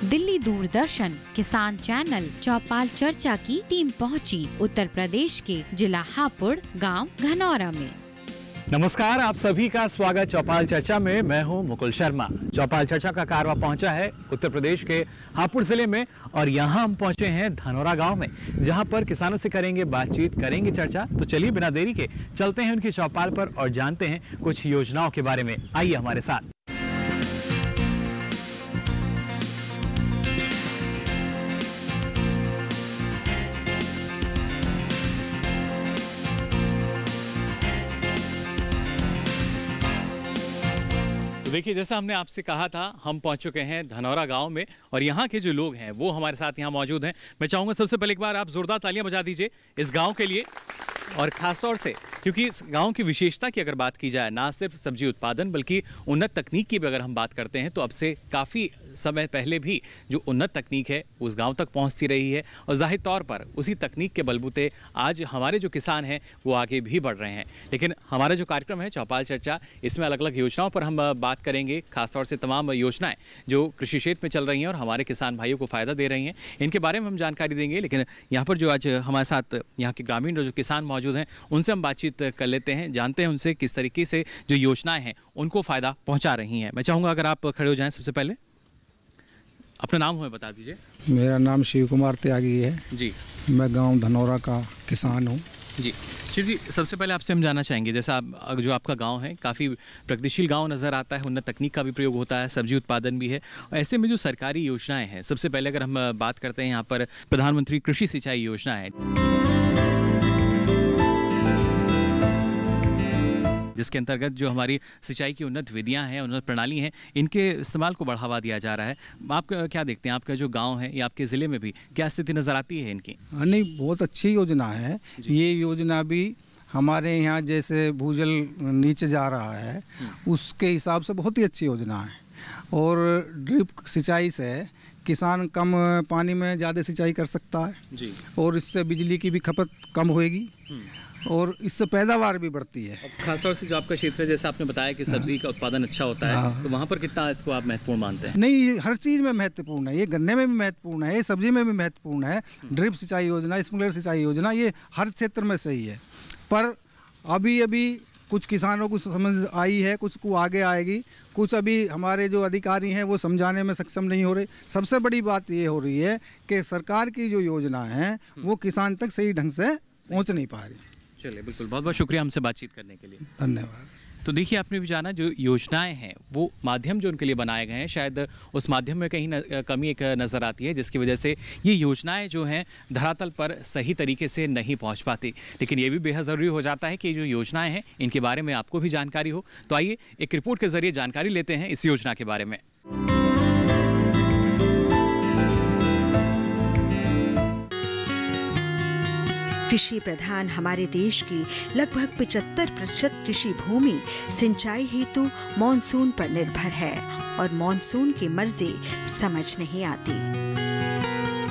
दिल्ली दूरदर्शन किसान चैनल चौपाल चर्चा की टीम पहुंची उत्तर प्रदेश के जिला हापुड़ गांव घनौरा में। नमस्कार, आप सभी का स्वागत चौपाल चर्चा में। मैं हूं मुकुल शर्मा। चौपाल चर्चा का कारवा पहुंचा है उत्तर प्रदेश के हापुड़ जिले में और यहां हम पहुंचे हैं धनौरा गांव में, जहां पर किसानों से करेंगे बातचीत, करेंगे चर्चा। तो चलिए बिना देरी के चलते हैं उनकी चौपाल पर और जानते हैं कुछ योजनाओं के बारे में। आइए हमारे साथ। तो देखिए, जैसा हमने आपसे कहा था, हम पहुंच चुके हैं धनौरा गांव में और यहाँ के जो लोग हैं वो हमारे साथ यहाँ मौजूद हैं। मैं चाहूँगा सबसे पहले एक बार आप जोरदार तालियां बजा दीजिए इस गांव के लिए, और खास तौर से क्योंकि इस गांव की विशेषता की अगर बात की जाए, ना सिर्फ सब्जी उत्पादन बल्कि उन्नत तकनीक की भी अगर हम बात करते हैं तो अब से काफ़ी समय पहले भी जो उन्नत तकनीक है उस गांव तक पहुंचती रही है और जाहिर तौर पर उसी तकनीक के बलबूते आज हमारे जो किसान हैं वो आगे भी बढ़ रहे हैं। लेकिन हमारा जो कार्यक्रम है चौपाल चर्चा, इसमें अलग अलग योजनाओं पर हम बात करेंगे, खासतौर से तमाम योजनाएं जो कृषि क्षेत्र में चल रही हैं और हमारे किसान भाइयों को फ़ायदा दे रही हैं, इनके बारे में हम जानकारी देंगे। लेकिन यहाँ पर जो आज हमारे साथ यहाँ के ग्रामीण जो किसान मौजूद हैं उनसे हम बातचीत कर लेते हैं, जानते हैं उनसे किस तरीके से जो योजनाएं हैं उनको फ़ायदा पहुँचा रही हैं। मैं चाहूँगा अगर आप खड़े हो जाएँ, सबसे पहले अपना नाम हमें बता दीजिए। मेरा नाम शिव कुमार त्यागी है जी। मैं गांव धनौरा का किसान हूँ जी। जी, सबसे पहले आपसे हम जानना चाहेंगे, जैसा जो आपका गांव है काफ़ी प्रगतिशील गांव नज़र आता है, उन्नत तकनीक का भी प्रयोग होता है, सब्जी उत्पादन भी है, और ऐसे में जो सरकारी योजनाएं हैं, सबसे पहले अगर हम बात करते हैं यहाँ पर प्रधानमंत्री कृषि सिंचाई योजना है जिसके अंतर्गत जो हमारी सिंचाई की उन्नत विधियां हैं, उन्नत प्रणाली हैं, इनके इस्तेमाल को बढ़ावा दिया जा रहा है। आप क्या देखते हैं, आपका जो गांव है या आपके ज़िले में भी क्या स्थिति नज़र आती है इनकी? नहीं, बहुत अच्छी योजना है ये योजना भी। हमारे यहाँ जैसे भूजल नीचे जा रहा है उसके हिसाब से बहुत ही अच्छी योजना है, और ड्रिप सिंचाई से किसान कम पानी में ज़्यादा सिंचाई कर सकता है जी, और इससे बिजली की भी खपत कम होएगी और इससे पैदावार भी बढ़ती है। खासतौर से जो आपका क्षेत्र है, जैसे आपने बताया कि सब्जी का उत्पादन अच्छा होता है, तो वहाँ पर कितना इसको आप महत्वपूर्ण मानते हैं? नहीं, ये हर चीज़ में महत्वपूर्ण है। ये गन्ने में भी महत्वपूर्ण है, ये सब्जी में भी महत्वपूर्ण है। ड्रिप सिंचाई योजना, स्प्रिंकलर सिंचाई योजना, ये हर क्षेत्र में सही है। पर अभी कुछ किसानों को समझ आई है, कुछ को आगे आएगी, कुछ अभी हमारे जो अधिकारी हैं वो समझाने में सक्षम नहीं हो रहे। सबसे बड़ी बात ये हो रही है कि सरकार की जो योजना है वो किसान तक सही ढंग से पहुँच नहीं पा रही। चलिए, बिल्कुल, बहुत बहुत शुक्रिया हमसे बातचीत करने के लिए। धन्यवाद। तो देखिए, आपने भी जाना जो योजनाएं हैं वो माध्यम जो उनके लिए बनाए गए हैं, शायद उस माध्यम में कहीं कमी एक नज़र आती है, जिसकी वजह से ये योजनाएं जो हैं धरातल पर सही तरीके से नहीं पहुंच पाती। लेकिन ये भी बेहद ज़रूरी हो जाता है कि जो योजनाएं हैं इनके बारे में आपको भी जानकारी हो। तो आइए एक रिपोर्ट के ज़रिए जानकारी लेते हैं इस योजना के बारे में। कृषि प्रधान हमारे देश की लगभग 75% कृषि भूमि सिंचाई हेतु मॉनसून पर निर्भर है और मॉनसून की मर्जी समझ नहीं आती।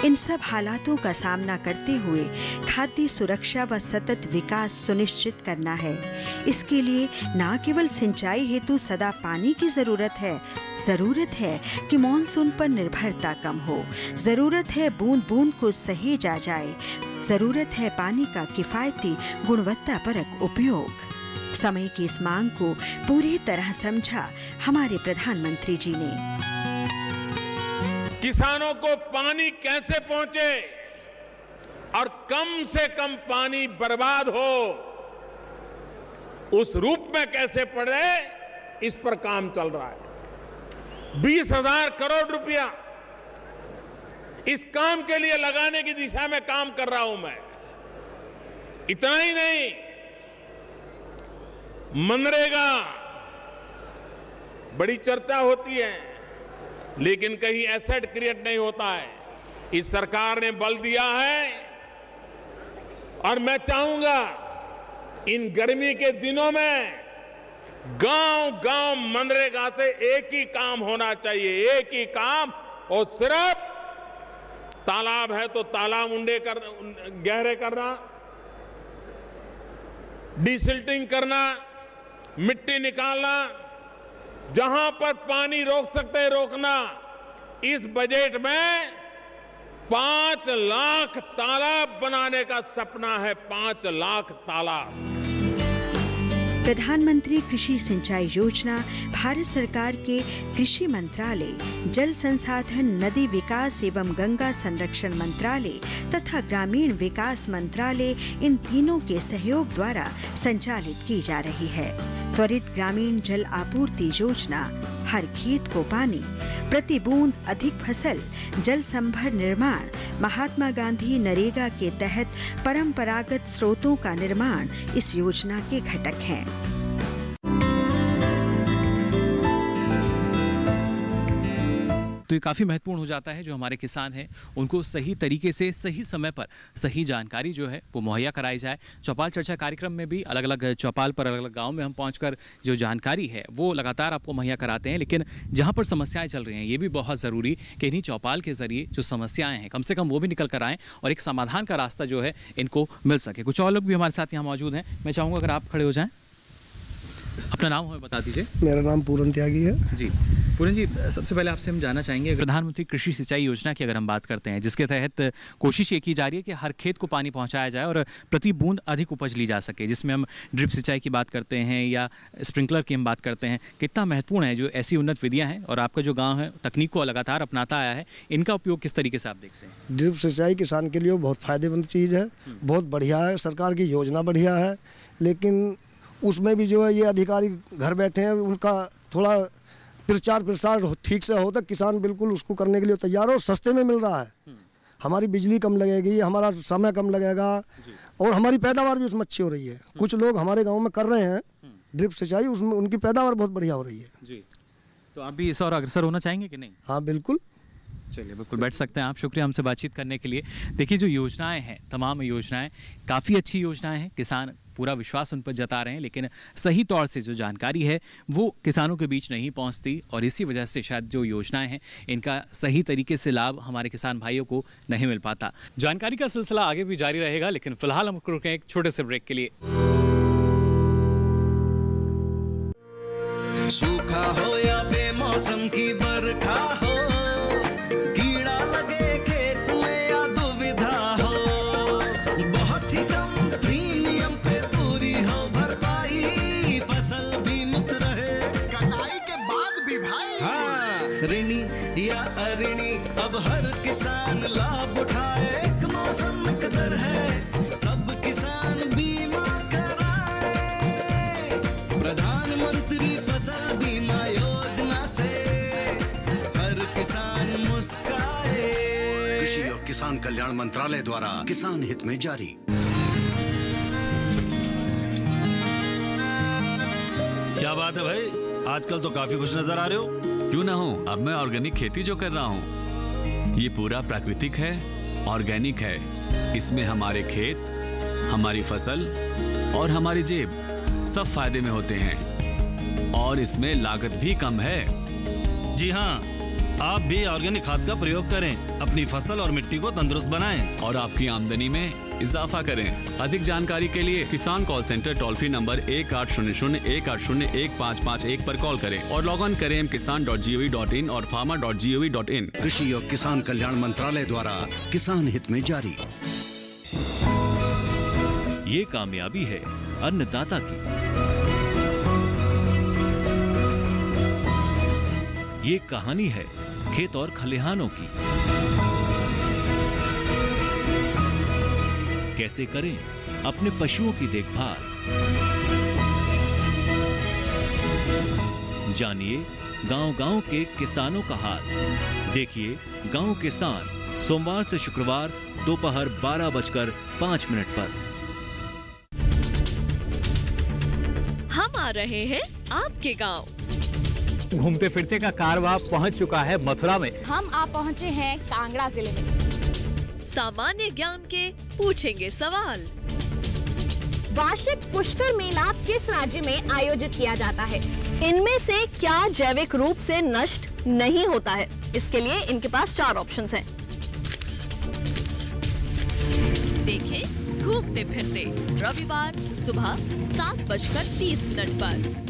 इन सब हालातों का सामना करते हुए खाद्य सुरक्षा व सतत विकास सुनिश्चित करना है। इसके लिए न केवल सिंचाई हेतु सदा पानी की जरूरत है कि मॉनसून पर निर्भरता कम हो। जरूरत है बूंद बूंद को सहेजा जाए। जरूरत है पानी का किफायती गुणवत्तापरक उपयोग। समय की इस मांग को पूरी तरह समझा हमारे प्रधानमंत्री जी ने। किसानों को पानी कैसे पहुंचे और कम से कम पानी बर्बाद हो, उस रूप में कैसे पड़े, इस पर काम चल रहा है। 20,000 करोड़ रुपया इस काम के लिए लगाने की दिशा में काम कर रहा हूं मैं। इतना ही नहीं, मनरेगा बड़ी चर्चा होती है लेकिन कहीं एसेट क्रिएट नहीं होता है। इस सरकार ने बल दिया है और मैं चाहूंगा इन गर्मी के दिनों में गांव-गांव मनरेगा से एक ही काम होना चाहिए, एक ही काम, और सिर्फ तालाब है तो तालाब गहरे करना, डिसिल्टिंग करना, मिट्टी निकालना, जहां पर पानी रोक सकते हैं रोकना, इस बजट में 5 लाख तालाब बनाने का सपना है। 5 लाख तालाब। प्रधानमंत्री कृषि सिंचाई योजना भारत सरकार के कृषि मंत्रालय, जल संसाधन, नदी विकास एवं गंगा संरक्षण मंत्रालय तथा ग्रामीण विकास मंत्रालय, इन तीनों के सहयोग द्वारा संचालित की जा रही है। त्वरित ग्रामीण जल आपूर्ति योजना, हर खेत को पानी, प्रति बूंद अधिक फसल, जल संभर निर्माण, महात्मा गांधी नरेगा के तहत परंपरागत स्रोतों का निर्माण इस योजना के घटक हैं। तो ये काफ़ी महत्वपूर्ण हो जाता है जो हमारे किसान हैं उनको सही तरीके से सही समय पर सही जानकारी जो है वो मुहैया कराई जाए। चौपाल चर्चा कार्यक्रम में भी अलग अलग चौपाल पर अलग अलग गांव में हम पहुंचकर जो जानकारी है वो लगातार आपको मुहैया कराते हैं, लेकिन जहां पर समस्याएं चल रही हैं ये भी बहुत ज़रूरी कि इन्हीं चौपाल के ज़रिए जो समस्याएँ हैं कम से कम वो भी निकल कर आएँ और एक समाधान का रास्ता जो है इनको मिल सके। कुछ और लोग भी हमारे साथ यहाँ मौजूद हैं, मैं चाहूँगा अगर आप खड़े हो जाएँ। अपना नाम हमें बता दीजिए। मेरा नाम पूरन त्यागी है। जी पूरन जी, सबसे पहले आपसे हम जानना चाहेंगे प्रधानमंत्री कृषि सिंचाई योजना की अगर हम बात करते हैं, जिसके तहत कोशिश ये की जा रही है कि हर खेत को पानी पहुंचाया जाए और प्रति बूंद अधिक उपज ली जा सके, जिसमें हम ड्रिप सिंचाई की बात करते हैं या स्प्रिंकलर की हम बात करते हैं। कितना महत्वपूर्ण है जो ऐसी उन्नत विधियाँ हैं और आपका जो गाँव है तकनीक को लगातार अपनाता आया है, इनका उपयोग किस तरीके से आप देखते हैं? ड्रिप सिंचाई किसान के लिए बहुत फ़ायदेमंद चीज़ है, बहुत बढ़िया है, सरकार की योजना बढ़िया है, लेकिन उसमें भी जो है ये अधिकारी घर बैठे हैं, उनका थोड़ा प्रचार प्रसार ठीक से हो तो किसान बिल्कुल उसको करने के लिए तैयार है और सस्ते में मिल रहा है। हमारी बिजली कम लगेगी, हमारा समय कम लगेगा और हमारी पैदावार भी उसमें अच्छी हो रही है। कुछ लोग हमारे गांव में कर रहे हैं ड्रिप सिंचाई, उसमें उनकी पैदावार बहुत बढ़िया हो रही है। जी, तो आप भी इस और अग्रसर होना चाहेंगे कि नहीं? हाँ बिल्कुल। चलिए बिल्कुल बैठ सकते हैं आप। शुक्रिया हमसे बातचीत करने के लिए। देखिए जो योजनाएं हैं, तमाम योजनाएं काफ़ी अच्छी योजनाएं हैं, किसान पूरा विश्वास उन पर जता रहे हैं, लेकिन सही तौर से जो जानकारी है वो किसानों के बीच नहीं पहुंचती और इसी वजह से शायद जो योजनाएं हैं इनका सही तरीके से लाभ हमारे किसान भाइयों को नहीं मिल पाता। जानकारी का सिलसिला आगे भी जारी रहेगा, लेकिन फिलहाल हम रुकें एक छोटे से ब्रेक के लिए। सूखा हो या बेमौसम की बरखा हो, कीड़ा लगे खेत में या दुविधा हो, बहुत ही कम प्रीमियम पे पूरी हो भरपाई, फसल बीमित रहे कटाई के बाद भी भाई। हाँ, ऋणी या अऋणी अब हर किसान लाभ उठाए, एक मौसम कदर है सब किसान बीमा कराए। प्रधानमंत्री फसल बीमा योजना से हर किसान मुस्काए। कृषि और किसान कल्याण मंत्रालय द्वारा किसान हित में जारी। क्या बात है भाई, आजकल तो काफी खुश नजर आ रहे हो। क्यों ना हो, अब मैं ऑर्गेनिक खेती जो कर रहा हूँ ये पूरा प्राकृतिक है, ऑर्गेनिक है। इसमें हमारे खेत, हमारी फसल और हमारी जेब सब फायदे में होते हैं और इसमें लागत भी कम है। जी हाँ, आप भी ऑर्गेनिक खाद का प्रयोग करें, अपनी फसल और मिट्टी को तंदुरुस्त बनाएं और आपकी आमदनी में इजाफा करें। अधिक जानकारी के लिए किसान call centre toll free number 1800-180-1551 पर कॉल करें और लॉग ऑन करें kisan.gov.in और farmer.gov.in। कृषि और किसान कल्याण मंत्रालय द्वारा किसान हित में जारी। ये कामयाबी है अन्नदाता की, ये कहानी है खेत और खलिहानों की। कैसे करें अपने पशुओं की देखभाल, जानिए गांव-गांव के किसानों का हाल। देखिए गांव किसान सोमवार से शुक्रवार दोपहर 12:05 पर। हम आ रहे हैं आपके गांव। घूमते फिरते का कारवां पहुंच चुका है मथुरा में। हम आप पहुंचे हैं कांगड़ा जिले में। सामान्य ज्ञान के पूछेंगे सवाल। वार्षिक पुष्कर मेला किस राज्य में आयोजित किया जाता है? इनमें से क्या जैविक रूप से नष्ट नहीं होता है? इसके लिए इनके पास 4 ऑप्शंस हैं। देखें घूमते फिरते रविवार सुबह 7:30 पर।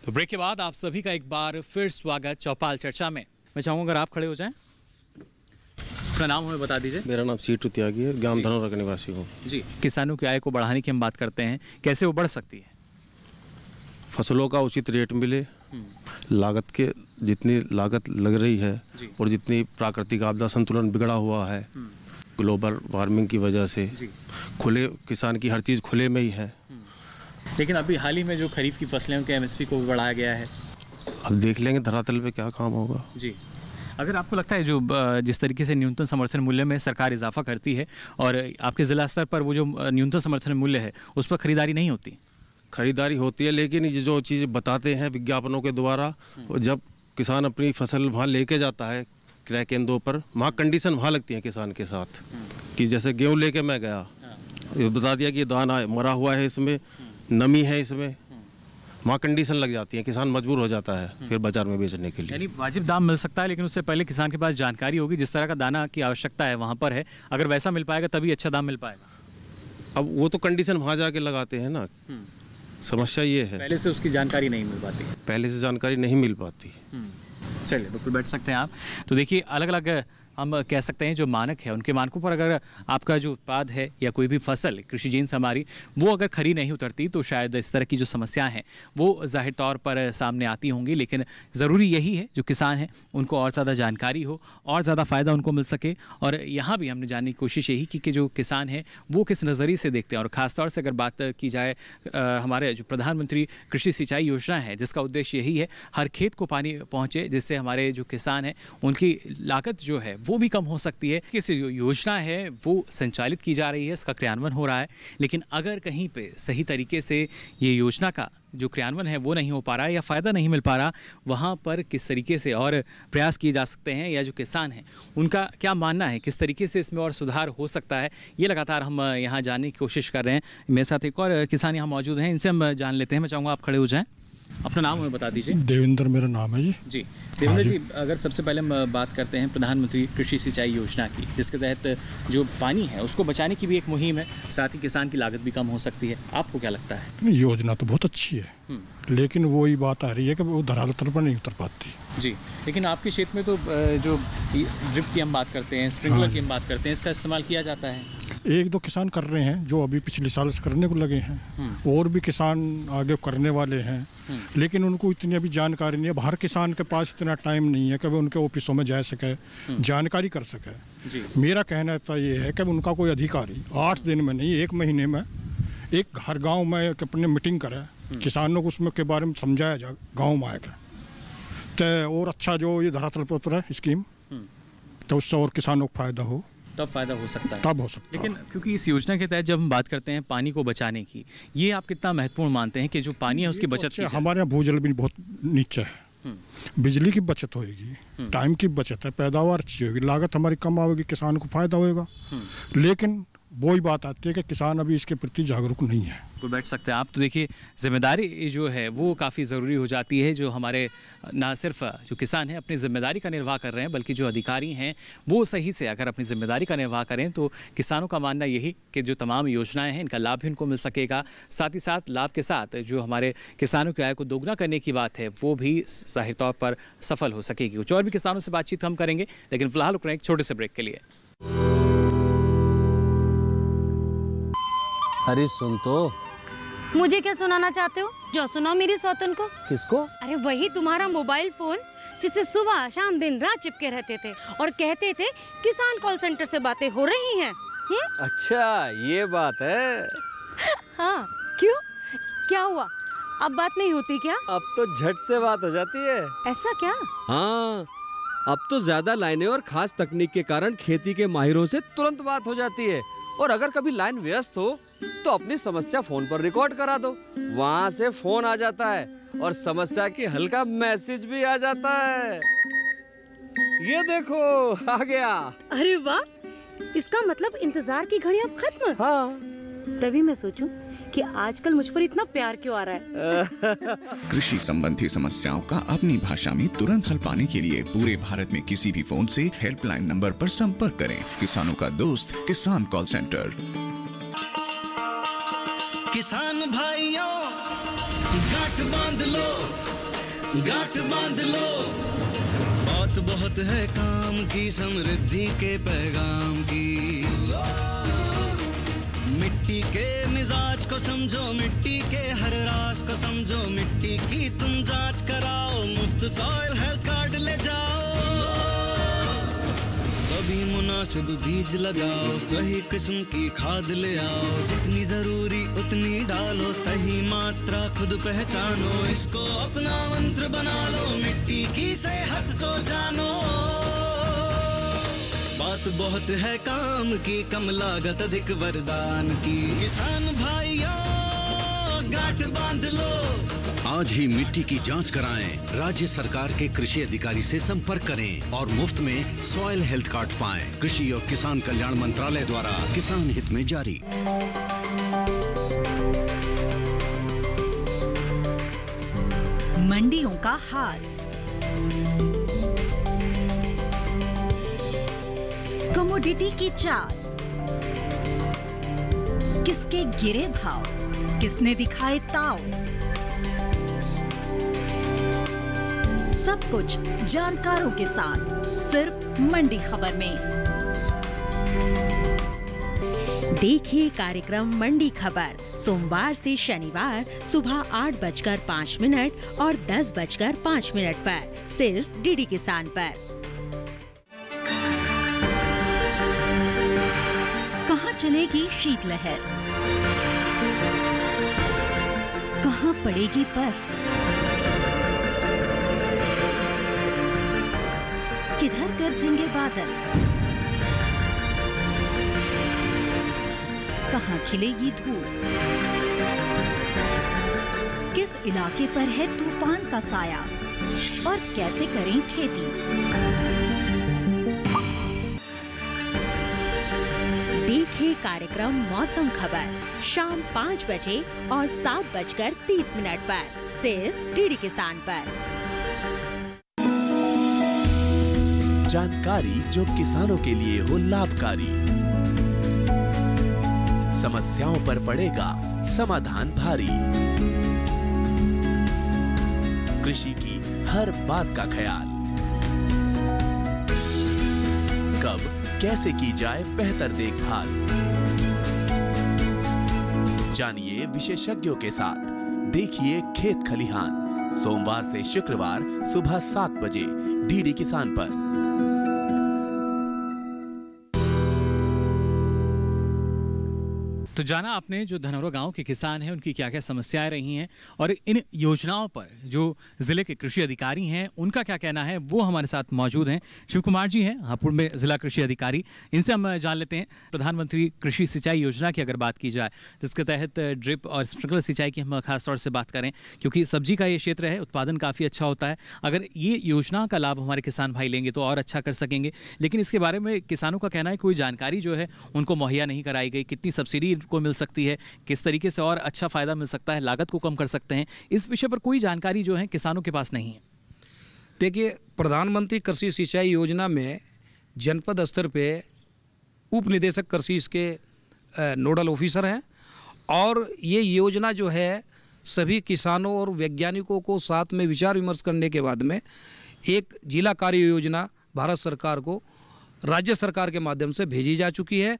तो ब्रेक के बाद आप सभी का एक बार फिर स्वागत चौपाल चर्चा में। मैं चाहूँगा अगर आप खड़े हो जाएं, अपना नाम हमें बता दीजिए। मेरा नाम सीटू त्यागी है, ग्राम धनौरा का निवासी हूँ। जी, किसानों की आय को बढ़ाने की हम बात करते हैं, कैसे वो बढ़ सकती है? फसलों का उचित रेट मिले, लागत के जितनी लागत लग रही है और जितनी प्राकृतिक आपदा संतुलन बिगड़ा हुआ है ग्लोबल वार्मिंग की वजह से, खुले किसान की हर चीज़ खुले में ही है। लेकिन अभी हाल ही में जो खरीफ की फसलें उनके एमएसपी को भी बढ़ाया गया है। अब देख लेंगे धरातल पे क्या काम होगा। जी, अगर आपको लगता है जो जिस तरीके से न्यूनतम समर्थन मूल्य में सरकार इजाफा करती है और आपके ज़िला स्तर पर वो जो न्यूनतम समर्थन मूल्य है उस पर खरीदारी नहीं होती? खरीदारी होती है, लेकिन ये जो चीज़ बताते हैं विज्ञापनों के द्वारा, जब किसान अपनी फसल वहाँ लेके जाता है क्रय केंद्रों पर, वहाँ कंडीशन वहाँ लगती है किसान के साथ कि जैसे गेहूँ लेके मैं गया, ये बता दिया कि दाना मरा हुआ है, इसमें नमी है, इसमें वहाँ कंडीशन लग जाती है, किसान मजबूर हो जाता है फिर बाजार में बेचने के लिए। यानी वाजिब दाम मिल सकता है, लेकिन उससे पहले किसान के पास जानकारी होगी जिस तरह का दाना की आवश्यकता है वहाँ पर है, अगर वैसा मिल पाएगा तभी अच्छा दाम मिल पाएगा। अब वो तो कंडीशन वहाँ जाके लगाते हैं ना, समस्या ये है पहले से उसकी जानकारी नहीं मिल पाती। पहले से जानकारी नहीं मिल पाती। चलिए बिल्कुल बैठ सकते हैं आप। तो देखिए अलग अलग हम कह सकते हैं जो मानक है, उनके मानकों पर अगर आपका जो उत्पाद है या कोई भी फसल कृषि जीन्स हमारी वो अगर खरी नहीं उतरती तो शायद इस तरह की जो समस्या हैं वो जाहिर तौर पर सामने आती होंगी। लेकिन ज़रूरी यही है जो किसान हैं उनको और ज़्यादा जानकारी हो और ज़्यादा फ़ायदा उनको मिल सके। और यहाँ भी हमने जानने की कोशिश यही की कि जो किसान हैं वो किस नज़रिए से देखते हैं। और ख़ासतौर से अगर बात की जाए हमारे जो प्रधानमंत्री कृषि सिंचाई योजना है जिसका उद्देश्य यही है हर खेत को पानी पहुँचे, जिससे हमारे जो किसान हैं उनकी लागत जो है वो भी कम हो सकती है। किस जो योजना है वो संचालित की जा रही है, इसका क्रियान्वयन हो रहा है, लेकिन अगर कहीं पे सही तरीके से ये योजना का जो क्रियान्वयन है वो नहीं हो पा रहा है या फ़ायदा नहीं मिल पा रहा, वहाँ पर किस तरीके से और प्रयास किए जा सकते हैं या जो किसान हैं उनका क्या मानना है, किस तरीके से इसमें और सुधार हो सकता है, ये लगातार हम यहाँ जानने की कोशिश कर रहे हैं। मेरे साथ एक और किसान यहाँ मौजूद हैं, इनसे हम जान लेते हैं। मैं चाहूँगा आप खड़े हो जाएँ, अपना नाम हमें बता दीजिए। देवेंद्र मेरा नाम है जी। जी देवेंद्र जी, अगर सबसे पहले हम बात करते हैं प्रधानमंत्री कृषि सिंचाई योजना की, जिसके तहत जो पानी है उसको बचाने की भी एक मुहिम है, साथ ही किसान की लागत भी कम हो सकती है, आपको क्या लगता है? योजना तो बहुत अच्छी है, लेकिन वही बात आ रही है कि वो धरातल पर नहीं उतर पाती। जी, लेकिन आपके क्षेत्र में तो जो ड्रिप की हम बात करते हैं, स्प्रिंकलर की हम बात करते हैं, इसका इस्तेमाल किया जाता है। एक दो किसान कर रहे हैं जो अभी पिछले साल से करने को लगे हैं, और भी किसान आगे करने वाले हैं, लेकिन उनको इतनी अभी जानकारी नहीं है। हर किसान के पास इतना टाइम नहीं है कि वो उनके ऑफिसों में जा सके, जानकारी कर सके। जी। मेरा कहना तो ये है कि उनका कोई अधिकारी 8 दिन में नहीं 1 महीने में एक हर गांव में अपने मीटिंग करे, किसानों को उसमें के बारे में समझाया जाए गांव में आएगा तो और अच्छा जो ये धरातल पर उतरा स्कीम तो उससे और किसानों को फायदा हो, तब फायदा हो सकता है। तब हो सकता है। लेकिन क्योंकि इस योजना के तहत जब हम बात करते हैं पानी को बचाने की, ये आप कितना महत्वपूर्ण मानते हैं कि जो पानी है उसकी बचत की जाए? हमारे यहाँ भूजल भी बहुत नीचे है, बिजली की बचत होगी, टाइम की बचत है, पैदावार अच्छी होगी, लागत हमारी कम आएगी, किसान को फायदा होगा। लेकिन वही बात आती है कि किसान अभी इसके प्रति जागरूक नहीं है। तो बैठ सकते हैं आप। तो देखिए जिम्मेदारी जो है वो काफ़ी ज़रूरी हो जाती है, जो हमारे ना सिर्फ जो किसान हैं अपनी ज़िम्मेदारी का निर्वाह कर रहे हैं, बल्कि जो अधिकारी हैं वो सही से अगर अपनी ज़िम्मेदारी का निर्वाह करें तो किसानों का मानना यही कि जो तमाम योजनाएं हैं इनका लाभ भी उनको मिल सकेगा। साथ ही साथ लाभ के साथ जो हमारे किसानों की आय को दोगुना करने की बात है वो भी जाहिर तौर पर सफल हो सकेगी। कुछ और भी किसानों से बातचीत हम करेंगे, लेकिन फिलहाल रुक रहे हैं एक छोटे से ब्रेक के लिए। अरे सुन तो। मुझे क्या सुनाना चाहते हो? जो सुनाओ मेरी सौतन को। किसको? अरे वही तुम्हारा मोबाइल फोन जिससे सुबह शाम दिन रात चिपके रहते थे और कहते थे किसान कॉल सेंटर से बातें हो रही हैं। अच्छा ये बात है। हाँ क्यों, क्या हुआ? अब बात नहीं होती क्या? अब तो झट से बात हो जाती है। ऐसा क्या? हाँ, अब तो ज्यादा लाइनें और खास तकनीक के कारण खेती के माहिरों से तुरंत बात हो जाती है। और अगर कभी लाइन व्यस्त हो तो अपनी समस्या फोन पर रिकॉर्ड करा दो, वहाँ से फोन आ जाता है और समस्या की हल का मैसेज भी आ जाता है। ये देखो आ गया। अरे वाह, इसका मतलब इंतजार की घड़ी अब खत्म। हाँ। तभी मैं सोचूं कि आजकल मुझ पर इतना प्यार क्यों आ रहा है। कृषि संबंधी समस्याओं का अपनी भाषा में तुरंत हल पाने के लिए पूरे भारत में किसी भी फोन से हेल्पलाइन नंबर पर संपर्क करें। किसानों का दोस्त किसान कॉल सेंटर। किसान भाइयों गांठ बांध लो, गांठ बांध लो। बात बहुत है काम की, समृद्धि के पैगाम की। मिट्टी के मिजाज को समझो, मिट्टी के हर राज को समझो, मिट्टी की तुम जांच कराओ, मुफ्त सॉइल हेल्थ कार्ड ले जाओ। कभी मुनासिब बीज लगाओ, सही किस्म की खाद ले आओ, जितनी जरूरी उतनी डालो, सही मात्रा खुद पहचानो, इसको अपना मंत्र बना लो, मिट्टी की सेहत तो जानो। बात बहुत है काम की, कम लागत अधिक वरदान की। किसान भाइयों गांठ बांध लो। आज ही मिट्टी की जांच कराएं। राज्य सरकार के कृषि अधिकारी से संपर्क करें और मुफ्त में सॉइल हेल्थ कार्ड पाएं। कृषि और किसान कल्याण मंत्रालय द्वारा किसान हित में जारी। मंडियों का हाल। कमोडिटी की चाल। किसके गिरे भाव, किसने दिखाए ताव, सब कुछ जानकारों के साथ सिर्फ मंडी खबर में। देखिए कार्यक्रम मंडी खबर सोमवार से शनिवार सुबह 8:05 और 10:05 पर सिर्फ डीडी किसान पर। कहाँ चलेगी शीतलहर, कहाँ पड़ेगी बर्फ, किधर गरजेंगे बादल, कहाँ खिलेगी धूप, किस इलाके पर है तूफान का साया और कैसे करें खेती। देखिए कार्यक्रम मौसम खबर शाम 5 बजे और 7:30 पर सिर्फ डीडी किसान पर। जानकारी जो किसानों के लिए हो लाभकारी, समस्याओं पर पड़ेगा समाधान भारी, कृषि की हर बात का ख्याल, कब कैसे की जाए बेहतर देखभाल। जानिए विशेषज्ञों के साथ, देखिए खेत खलिहान सोमवार से शुक्रवार सुबह 7 बजे डीडी किसान पर। तो जाना आपने जो धनौरा गांव के किसान हैं उनकी क्या क्या समस्याएं रही हैं और इन योजनाओं पर जो जिले के कृषि अधिकारी हैं उनका क्या कहना है, वो हमारे साथ मौजूद हैं। शिव कुमार जी हैं हापुड़ में जिला कृषि अधिकारी, इनसे हम जान लेते हैं प्रधानमंत्री कृषि सिंचाई योजना की अगर बात की जाए, जिसके तहत ड्रिप और स्प्रिंकलर सिंचाई की हम खास तौर से बात करें, क्योंकि सब्जी का ये क्षेत्र है, उत्पादन काफ़ी अच्छा होता है। अगर ये योजना का लाभ हमारे किसान भाई लेंगे तो और अच्छा कर सकेंगे, लेकिन इसके बारे में किसानों का कहना है कोई जानकारी जो है उनको मुहैया नहीं कराई गई। कितनी सब्सिडी को मिल सकती है, किस तरीके से और अच्छा फायदा मिल सकता है, लागत को कम कर सकते हैं, इस विषय पर कोई जानकारी जो है किसानों के पास नहीं है। देखिए, प्रधानमंत्री कृषि सिंचाई योजना में जनपद स्तर पे उप निदेशक कृषि इसके नोडल ऑफिसर हैं और ये योजना जो है सभी किसानों और वैज्ञानिकों को साथ में विचार विमर्श करने के बाद में एक जिला कार्य योजना भारत सरकार को राज्य सरकार के माध्यम से भेजी जा चुकी है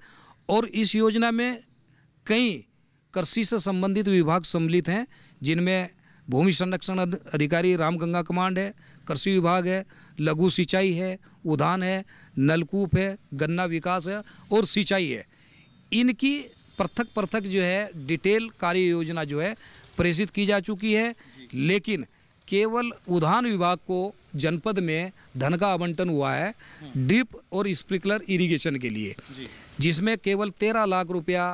और इस योजना में कई कृषि से संबंधित विभाग सम्मिलित हैं, जिनमें भूमि संरक्षण अधिकारी रामगंगा कमांड है, कृषि विभाग है, लघु सिंचाई है, उद्यान है, नलकूप है, गन्ना विकास है और सिंचाई है। इनकी पृथक पृथक जो है डिटेल कार्य योजना जो है प्रेषित की जा चुकी है, लेकिन केवल उद्यान विभाग को जनपद में धन का आवंटन हुआ है ड्रिप और स्प्रिंकलर इरिगेशन के लिए, जिसमें केवल 13 लाख रुपया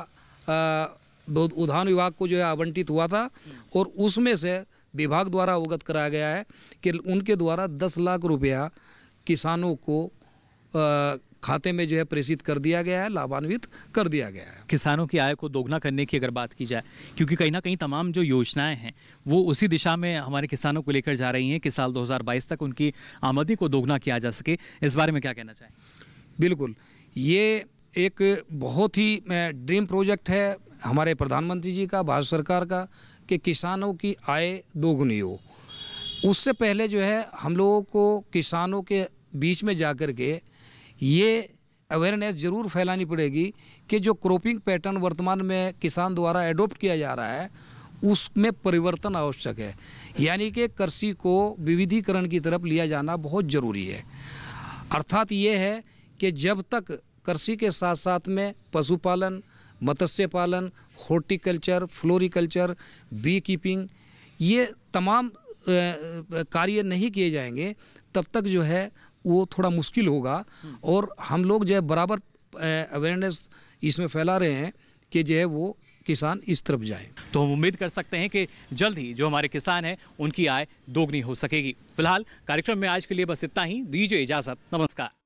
उद्यान विभाग को जो है आवंटित हुआ था और उसमें से विभाग द्वारा अवगत कराया गया है कि उनके द्वारा 10 लाख रुपया किसानों को खाते में जो है प्रेषित कर दिया गया है, लाभान्वित कर दिया गया है। किसानों की आय को दोगुना करने की अगर बात की जाए, क्योंकि कहीं ना कहीं तमाम जो योजनाएं हैं वो उसी दिशा में हमारे किसानों को लेकर जा रही हैं कि साल 2022 तक उनकी आमदनी को दोगुना किया जा सके, इस बारे में क्या कहना चाहें? बिल्कुल, ये एक बहुत ही ड्रीम प्रोजेक्ट है हमारे प्रधानमंत्री जी का, भारत सरकार का, कि किसानों की आय दोगुनी हो। उससे पहले जो है हम लोगों को किसानों के बीच में जाकर के ये अवेयरनेस ज़रूर फैलानी पड़ेगी कि जो क्रॉपिंग पैटर्न वर्तमान में किसान द्वारा एडॉप्ट किया जा रहा है उसमें परिवर्तन आवश्यक है। यानी कि कृषि को विविधीकरण की तरफ लिया जाना बहुत ज़रूरी है। अर्थात ये है कि जब तक कृषि के साथ साथ में पशुपालन, मत्स्य पालन, हॉर्टिकल्चर, फ्लोरिकल्चर, बी कीपिंग, ये तमाम कार्य नहीं किए जाएंगे तब तक जो है वो थोड़ा मुश्किल होगा। और हम लोग जो है बराबर अवेयरनेस इसमें फैला रहे हैं कि जो है वो किसान इस तरफ जाए। तो हम उम्मीद कर सकते हैं कि जल्द ही जो हमारे किसान हैं उनकी आय दोगुनी हो सकेगी। फिलहाल कार्यक्रम में आज के लिए बस इतना ही। दीजिए इजाजत, नमस्कार।